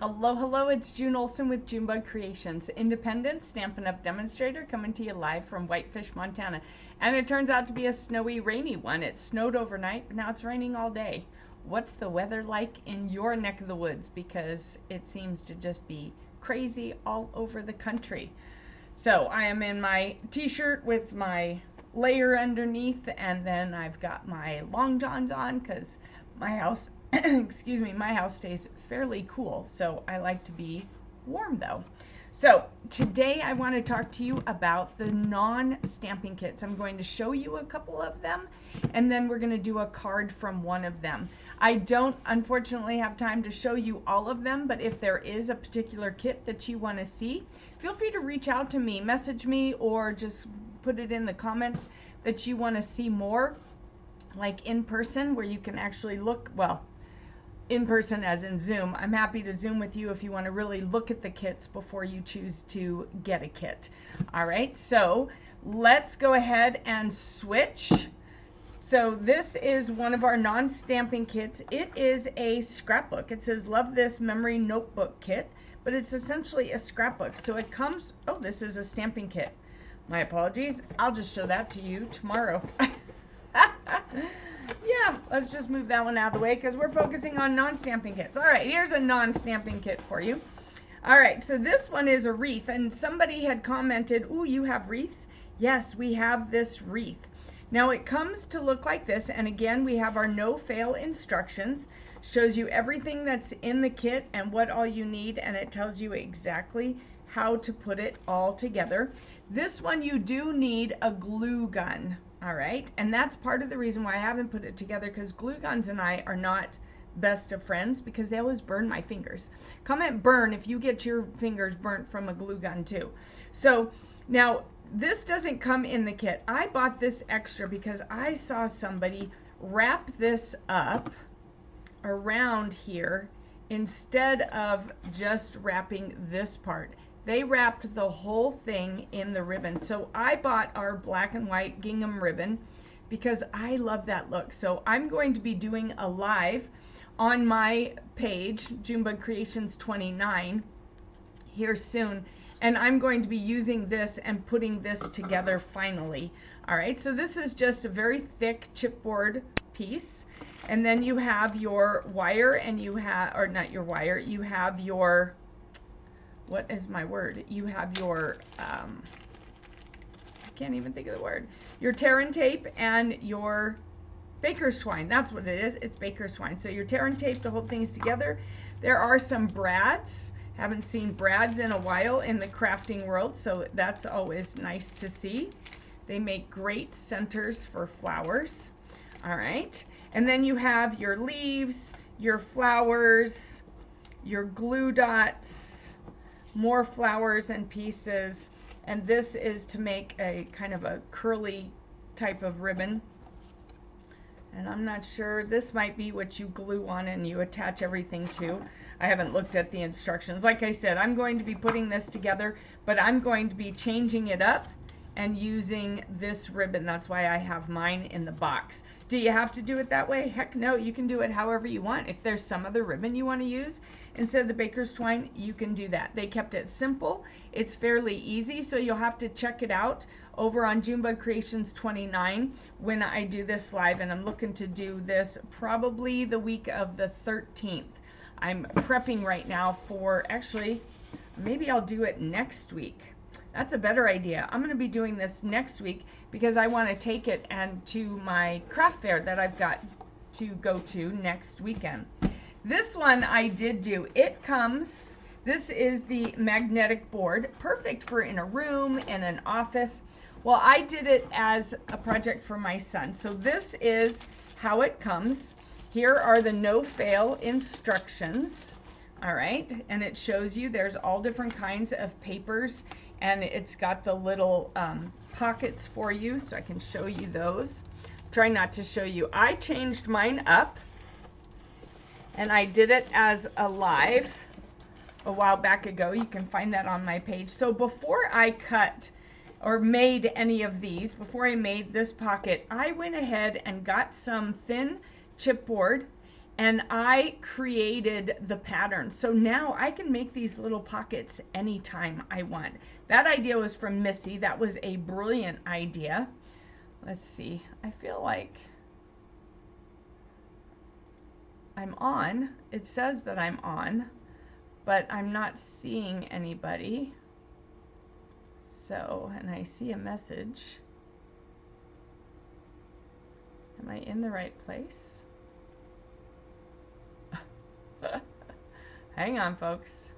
Hello, hello, it's June Olson with Junebug Creations, independent Stampin' Up! Demonstrator coming to you live from Whitefish, Montana. And it turns out to be a snowy, rainy one. It snowed overnight, but now it's raining all day. What's the weather like in your neck of the woods? Because it seems to just be crazy all over the country. So I am in my t-shirt with my layer underneath, and then I've got my long johns on because my house excuse me, my house stays fairly cool, so I like to be warm though. So today I want to talk to you about the non-stamping kits. I'm going to show you a couple of them, and then we're going to do a card from one of them. I don't unfortunately have time to show you all of them, but if there is a particular kit that you want to see, feel free to reach out to me, message me, or just put it in the comments that you want to see more, like in person, where you can actually look, well, in person as in Zoom. I'm happy to Zoom with you if you want to really look at the kits before you choose to get a kit. All right, so let's go ahead and switch. So this is one of our non-stamping kits. It is a scrapbook. It says Love This Memory Notebook Kit, but it's essentially a scrapbook. So it comes, oh, this is a stamping kit. My apologies. I'll just show that to you tomorrow. Yeah, let's just move that one out of the way because we're focusing on non-stamping kits. All right, here's a non-stamping kit for you. All right, so this one is a wreath, and somebody had commented, ooh, you have wreaths? Yes, we have this wreath. Now it comes to look like this, and again, we have our no-fail instructions. Shows you everything that's in the kit and what all you need, and it tells you exactly how to put it all together. This one you do need a glue gun. All right, and that's part of the reason why I haven't put it together, because glue guns and I are not best of friends because they always burn my fingers. Comment burn if you get your fingers burnt from a glue gun too. So now this doesn't come in the kit. I bought this extra because I saw somebody wrap this up around here instead of just wrapping this part. They wrapped the whole thing in the ribbon. So I bought our black and white gingham ribbon because I love that look. So I'm going to be doing a live on my page, Junebug Creations 29, here soon. And I'm going to be using this and putting this together finally. All right, so this is just a very thick chipboard piece. And then you have your wire, and you have, or not your wire, you have your, what is my word? You have your, I can't even think of the word. Your tear and tape and your baker's twine. That's what it is. It's baker's twine. So your tear and tape the whole thing's together. There are some brads. Haven't seen brads in a while in the crafting world, so that's always nice to see. They make great centers for flowers. All right. And then you have your leaves, your flowers, your glue dots, more flowers and pieces, and this is to make a kind of a curly type of ribbon. And I'm not sure, this might be what you glue on and you attach everything to. I haven't looked at the instructions. Like I said, I'm going to be putting this together, but I'm going to be changing it up and using this ribbon. That's why I have mine in the box. Do you have to do it that way? Heck no, you can do it however you want. If there's some other ribbon you want to use instead of the baker's twine, you can do that. They kept it simple. It's fairly easy, so you'll have to check it out over on Junebug Creations 29 when I do this live, and I'm looking to do this probably the week of the 13th. I'm prepping right now for, actually, maybe I'll do it next week. That's a better idea. I'm going to be doing this next week because I want to take it and to my craft fair that I've got to go to next weekend. This one I did do. It comes, this is the magnetic board, perfect for in a room, in an office. Well, I did it as a project for my son. So this is how it comes. Here are the no-fail instructions. All right, and it shows you there's all different kinds of papers, and it's got the little pockets for you, so I can show you those. Try not to show you. I changed mine up, and I did it as a live a while back ago. You can find that on my page. So before I cut or made any of these, before I made this pocket, I went ahead and got some thin chipboard and I created the pattern. So now I can make these little pockets anytime I want. That idea was from Missy. That was a brilliant idea. Let's see. I feel like I'm on. It says that I'm on, but I'm not seeing anybody. So, and I see a message. Am I in the right place? Hang on, folks.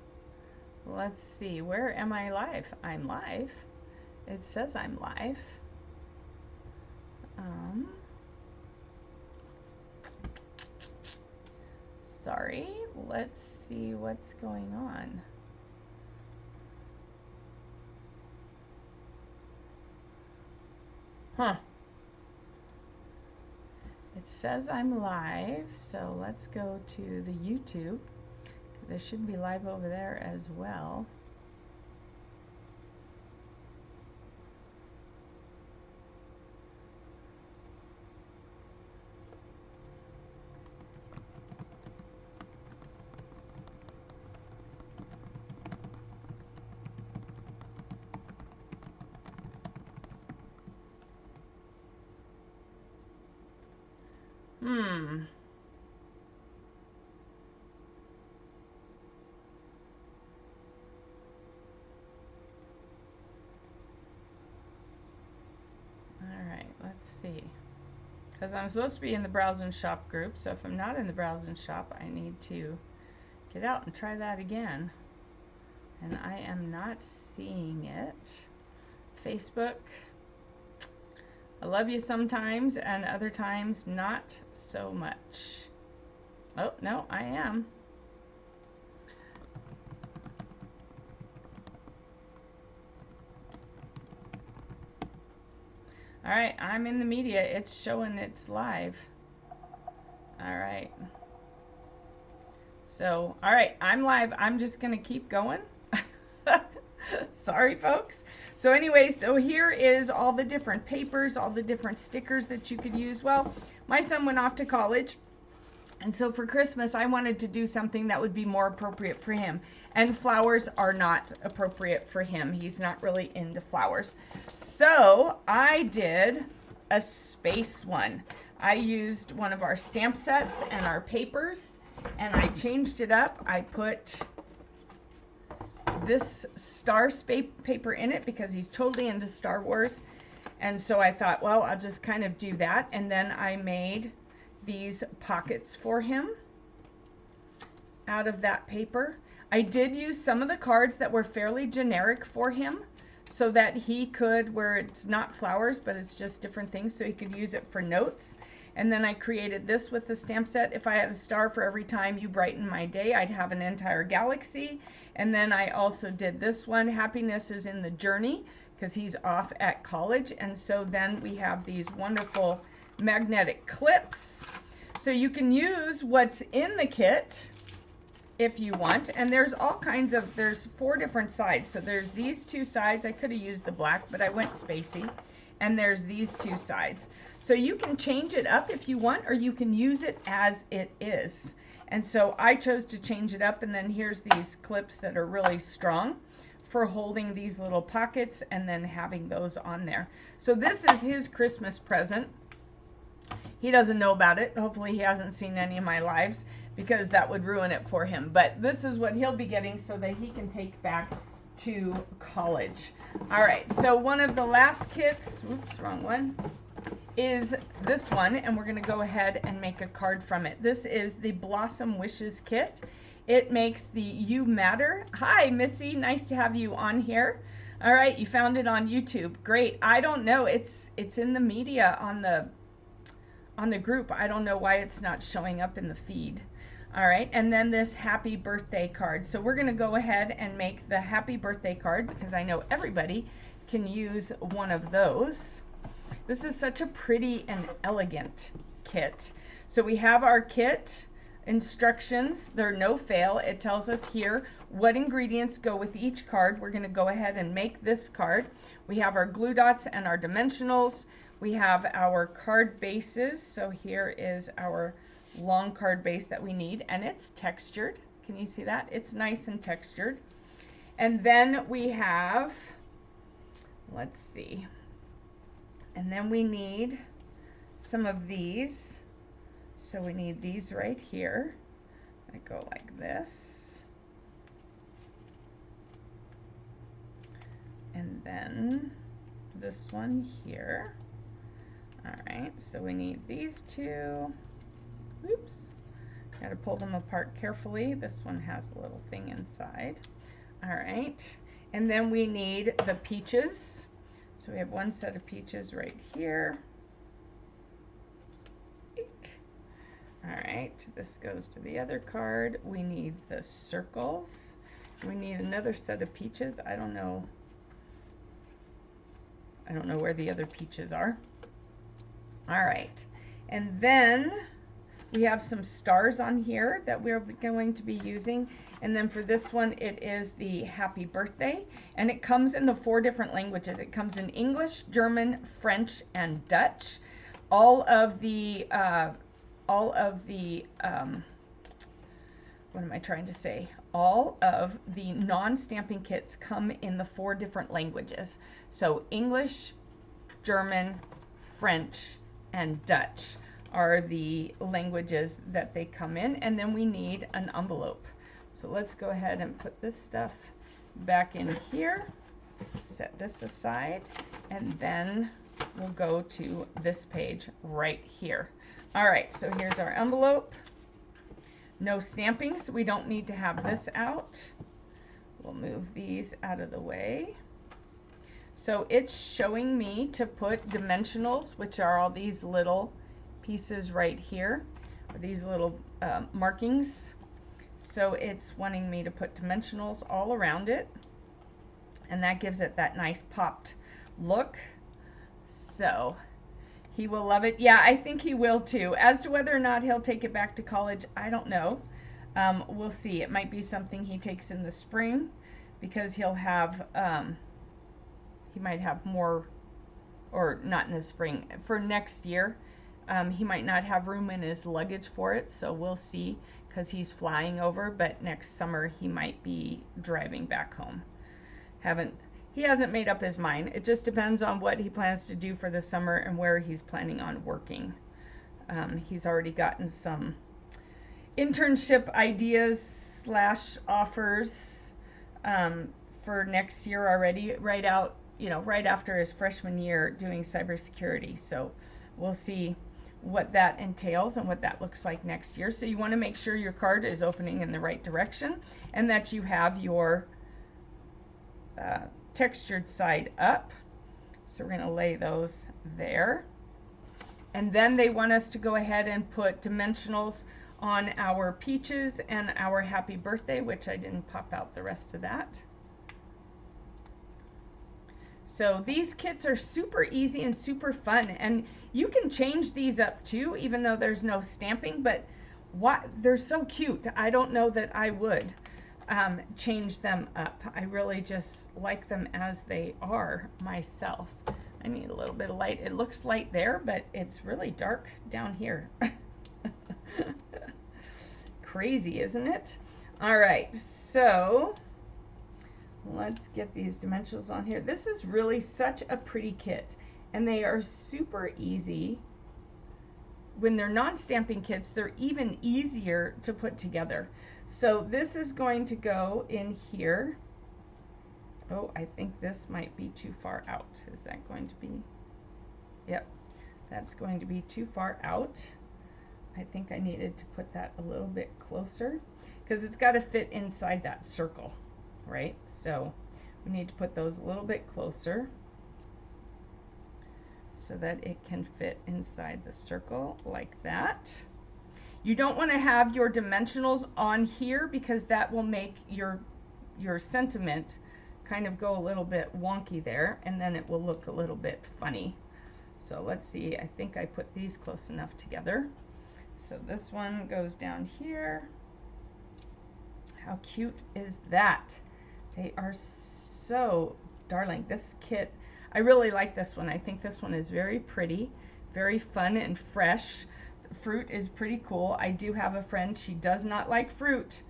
Let's see. Where am I live? I'm live. It says I'm live. Sorry. Let's see what's going on. Huh. It says I'm live, so let's go to the YouTube, because I should be live over there as well. Alright, let's see. Because I'm supposed to be in the Browse and Shop group, so if I'm not in the Browse and Shop, I need to get out and try that again. And I am not seeing it. Facebook. I love you sometimes, and other times not so much. Oh, no, I am. All right, I'm in the media. It's showing it's live. All right. So, all right, I'm live. I'm just going to keep going. Sorry, folks. So anyway, so here is all the different papers, all the different stickers that you could use. Well, my son went off to college, and so for Christmas, I wanted to do something that would be more appropriate for him. And flowers are not appropriate for him. He's not really into flowers. So I did a space one. I used one of our stamp sets and our papers, and I changed it up. I put this star paper in it because he's totally into Star Wars. And so I thought, well, I'll just kind of do that. And then I made these pockets for him out of that paper. I did use some of the cards that were fairly generic for him so that he could, where it's not flowers, but it's just different things, so he could use it for notes. And then I created this with the stamp set. If I had a star for every time you brighten my day, I'd have an entire galaxy. And then I also did this one, happiness is in the journey, because he's off at college. And so then we have these wonderful magnetic clips. So you can use what's in the kit if you want. And there's all kinds of, there's 4 different sides. So there's these 2 sides. I could have used the black, but I went spacey. And there's these 2 sides. So you can change it up if you want, or you can use it as it is. And so I chose to change it up, and then here's these clips that are really strong for holding these little pockets and then having those on there. So this is his Christmas present. He doesn't know about it. Hopefully he hasn't seen any of my lives, because that would ruin it for him. But this is what he'll be getting so that he can take back to college. All right, so one of the last kits, oops, wrong one, is this one, and we're going to go ahead and make a card from it. This is the Blossom Wishes kit. It makes the You Matter. Hi, Missy, nice to have you on here. All right, you found it on YouTube. Great. I don't know, it's in the media on the group. I don't know why it's not showing up in the feed. All right, and then this happy birthday card. So we're gonna go ahead and make the happy birthday card, because I know everybody can use one of those. This is such a pretty and elegant kit. So we have our kit instructions. They're no fail. It tells us here what ingredients go with each card. We're gonna go ahead and make this card. We have our glue dots and our dimensionals. We have our card bases. So here is our long card base that we need, and it's textured. Can you see that? It's nice and textured. And then we have, let's see, and then we need some of these. So we need these right here. I go like this. And then this one here. All right, so we need these two. Oops, got to pull them apart carefully. This one has a little thing inside. All right, and then we need the peaches. So we have one set of peaches right here. All right, this goes to the other card. We need the circles. We need another set of peaches. I don't know where the other peaches are. All right, and then we have some stars on here that we're going to be using. And then for this one, it is the happy birthday. And it comes in the 4 different languages. It comes in English, German, French, and Dutch. All of the what am I trying to say? All of the non-stamping kits come in the 4 different languages. So English, German, French, and Dutch are the languages that they come in. And then we need an envelope. So let's go ahead and put this stuff back in here, set this aside, and then we'll go to this page right here. All right, so here's our envelope. No stamping, so we don't need to have this out. We'll move these out of the way. So it's showing me to put dimensionals, which are all these little pieces right here, or these little markings. So it's wanting me to put dimensionals all around it, and that gives it that nice popped look. So he will love it. Yeah, I think he will too. As to whether or not he'll take it back to college, I don't know. We'll see. It might be something he takes in the spring, because he'll have, he might have more, or not in the spring, for next year. He might not have room in his luggage for it, so we'll see, because he's flying over, but next summer he might be driving back home. He hasn't made up his mind. It just depends on what he plans to do for the summer and where he's planning on working. He's already gotten some internship ideas / offers for next year already, right after his freshman year doing cybersecurity. So we'll see what that entails and what that looks like next year. So you want to make sure your card is opening in the right direction and that you have your textured side up. So we're going to lay those there. And then they want us to go ahead and put dimensionals on our peaches and our happy birthday, which I didn't pop out the rest of that. So these kits are super easy and super fun, and you can change these up too, even though there's no stamping, but they're so cute. I don't know that I would change them up. I really just like them as they are myself. I need a little bit of light. It looks light there, but it's really dark down here. Crazy, isn't it? All right, so let's get these dimensionals on here. This is really such a pretty kit, and they are super easy. When they're non-stamping kits, they're even easier to put together. So this is going to go in here. Oh, I think this might be too far out. Is that going to be? Yep, that's going to be too far out. I think I needed to put that a little bit closer because it's got to fit inside that circle, right? So we need to put those a little bit closer so that it can fit inside the circle like that. You don't want to have your dimensionals on here because that will make your sentiment kind of go a little bit wonky there, and then it will look a little bit funny. So let's see, I think I put these close enough together. So this one goes down here. How cute is that? They are so darling. This kit, I really like this one. I think this one is very pretty, very fun and fresh. fruit is pretty cool. I do have a friend, she does not like fruit.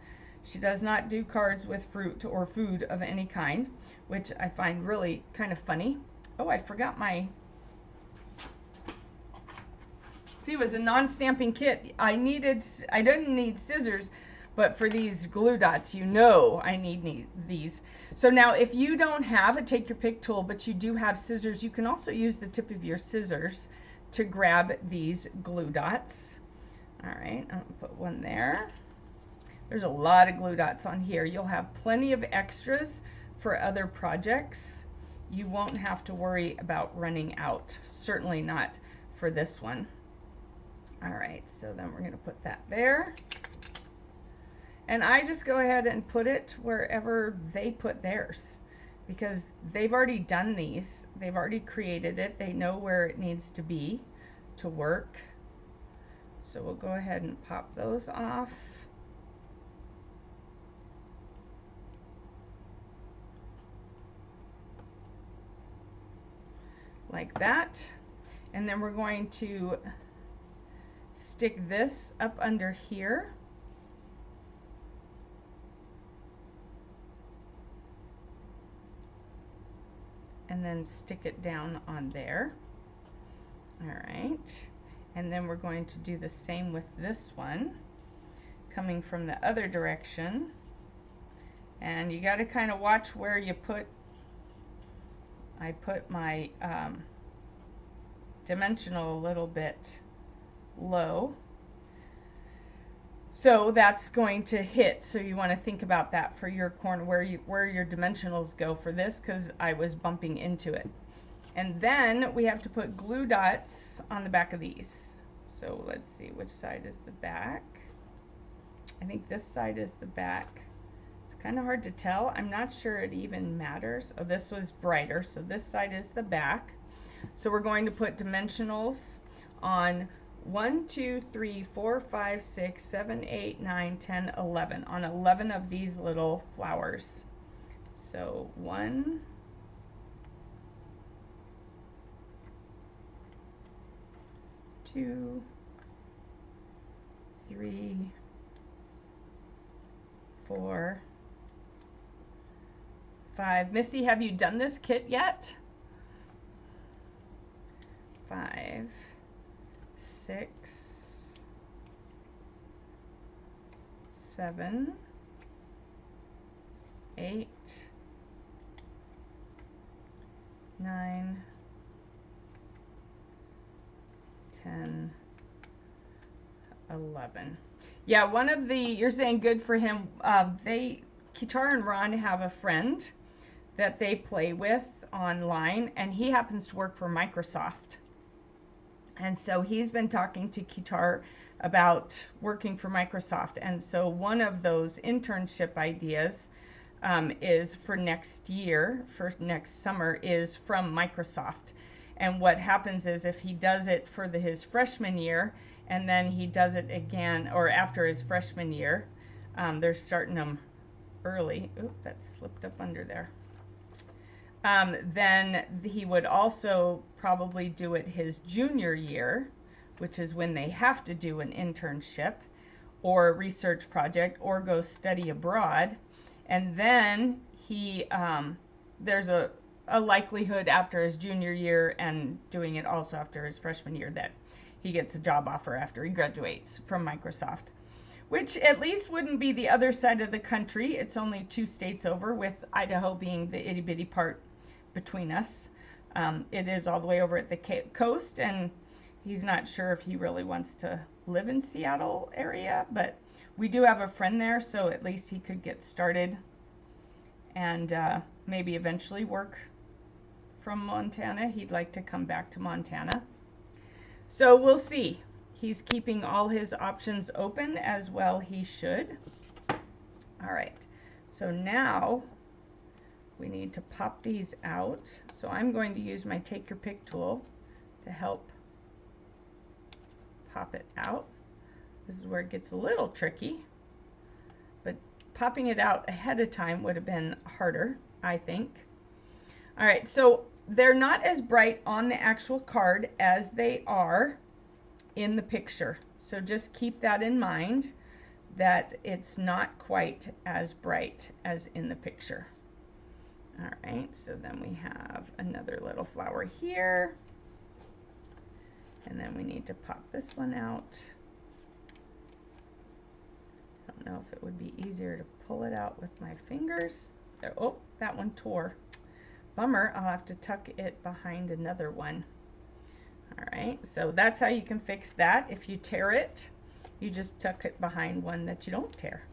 She does not do cards with fruit or food of any kind, which I find really kind of funny. Oh, I forgot my... See, it was a non-stamping kit. I didn't need scissors, but for these glue dots, you know I need these. So now if you don't have a take your pick tool, but you do have scissors, you can also use the tip of your scissors to grab these glue dots. All right, I'm gonna put one there. There's a lot of glue dots on here. You'll have plenty of extras for other projects. You won't have to worry about running out. Certainly not for this one. All right, so then we're going to put that there. And I just go ahead and put it wherever they put theirs, because they've already done these. They've already created it. They know where it needs to be to work. So we'll go ahead and pop those off. Like that. And then we're going to stick this up under here. And then stick it down on there. All right. And then we're going to do the same with this one, coming from the other direction. And you got to kind of watch where you put, I put my dimensional a little bit low. So that's going to hit, so you want to think about that for your corner, where your dimensionals go for this, because I was bumping into it. And then we have to put glue dots on the back of these. So let's see, which side is the back? I think this side is the back. It's kind of hard to tell. I'm not sure it even matters. Oh, this was brighter, so this side is the back. So we're going to put dimensionals on 1, 2, 3, 4, 5, 6, 7, 8, 9, 10, 11 on 11 of these little flowers. So 1, 2, 3, 4, 5. Missy, have you done this kit yet? 5, 6, 7, 8, 9, 10, 11. Yeah, one of the, you're saying good for him. Kitar and Ron have a friend that they play with online, and he happens to work for Microsoft. And so he's been talking to Kitar about working for Microsoft. And so one of those internship ideas is for next year, for next summer, is from Microsoft. And what happens is if he does it for his freshman year, and then he does it again, or after his freshman year, they're starting them early. Oop, that slipped up under there. Then he would also probably do it his junior year, which is when they have to do an internship or a research project or go study abroad. And then he, there's a likelihood after his junior year and doing it also after his freshman year that he gets a job offer after he graduates from Microsoft, which at least wouldn't be the other side of the country. It's only 2 states over, with Idaho being the itty bitty part between us. It is all the way over at the coast, and he's not sure if he really wants to live in Seattle area, but we do have a friend there, so at least he could get started and maybe eventually work from Montana. He'd like to come back to Montana. So we'll see. He's keeping all his options open, as well he should. All right, so now we need to pop these out. So I'm going to use my take your pick tool to help pop it out. This is where it gets a little tricky, but popping it out ahead of time would have been harder, I think. All right, so they're not as bright on the actual card as they are in the picture. So just keep that in mind, that it's not quite as bright as in the picture. All right, so then we have another little flower here. And then we need to pop this one out. I don't know if it would be easier to pull it out with my fingers. There, oh, that one tore. Bummer, I'll have to tuck it behind another one. All right, so that's how you can fix that. If you tear it, you just tuck it behind one that you don't tear.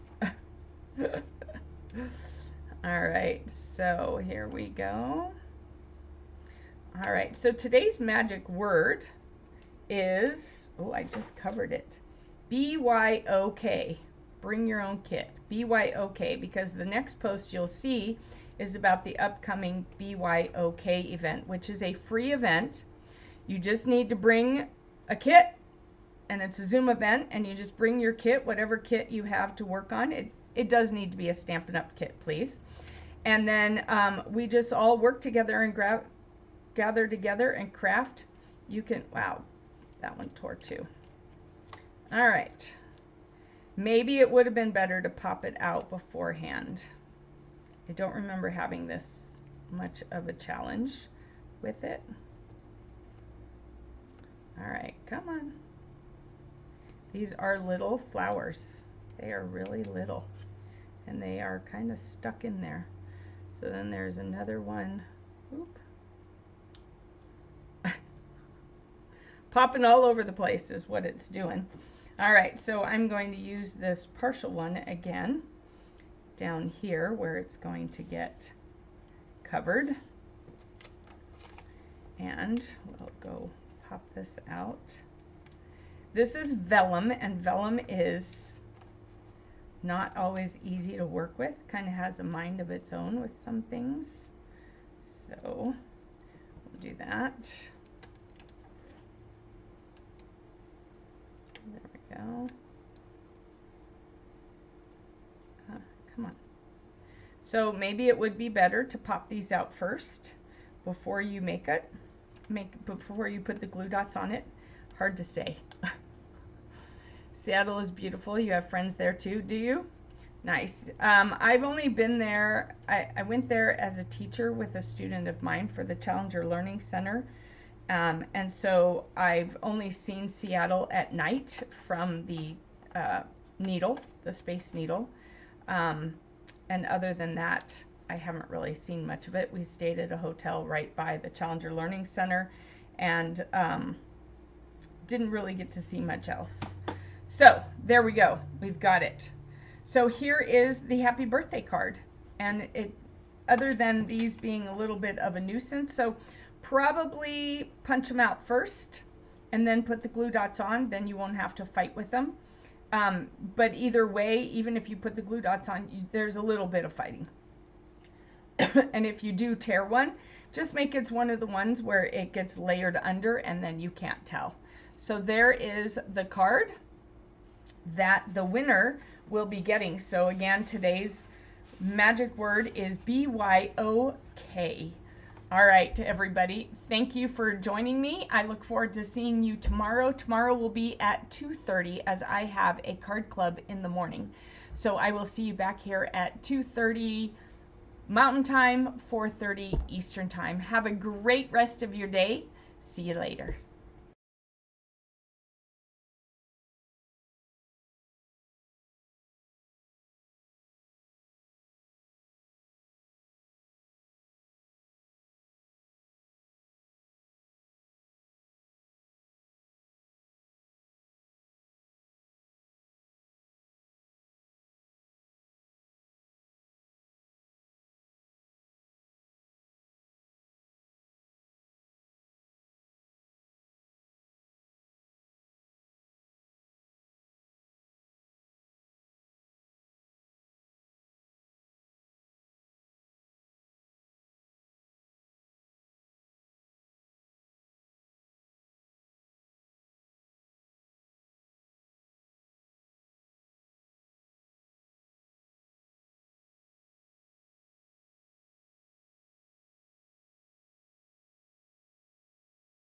All right, so here we go. All right, so today's magic word is, oh, I just covered it. BYOK, bring your own kit. BYOK, because the next post you'll see is about the upcoming BYOK event, which is a free event. You just need to bring a kit, and it's a Zoom event, and you just bring your kit, whatever kit you have to work on. It does need to be a Stampin' Up! Kit, please. And then we just all work together and gather together and craft. You can, wow, that one tore too. All right. Maybe it would have been better to pop it out beforehand. I don't remember having this much of a challenge with it. All right, come on. These are little flowers. They are really little, and they are kind of stuck in there. So then there's another one. Oop. Popping all over the place is what it's doing. All right, so I'm going to use this partial one again down here where it's going to get covered. And we'll go pop this out. This is vellum, and vellum is not always easy to work with. Kind of has a mind of its own with some things. So we'll do that. There we go. Come on. So maybe it would be better to pop these out first before you make it. Before you put the glue dots on it. Hard to say. Seattle is beautiful. You have friends there too, do you? Nice. I've only been there, I went there as a teacher with a student of mine for the Challenger Learning Center. And so I've only seen Seattle at night from the needle, the Space Needle. And other than that, I haven't really seen much of it. We stayed at a hotel right by the Challenger Learning Center and didn't really get to see much else. So there we go. We've got it. So here is the happy birthday card. And it, other than these being a little bit of a nuisance, so probably punch them out first and then put the glue dots on, then you won't have to fight with them. But either way, even if you put the glue dots on, there's a little bit of fighting. And if you do tear one, just make it one of the ones where it gets layered under and then you can't tell. So there is the card that the winner will be getting. So again, today's magic word is BYOK. All right, everybody, thank you for joining me. I look forward to seeing you tomorrow. Tomorrow will be at 2:30 as I have a card club in the morning. So I will see you back here at 2:30 Mountain Time, 4:30 Eastern Time. Have a great rest of your day. See you later.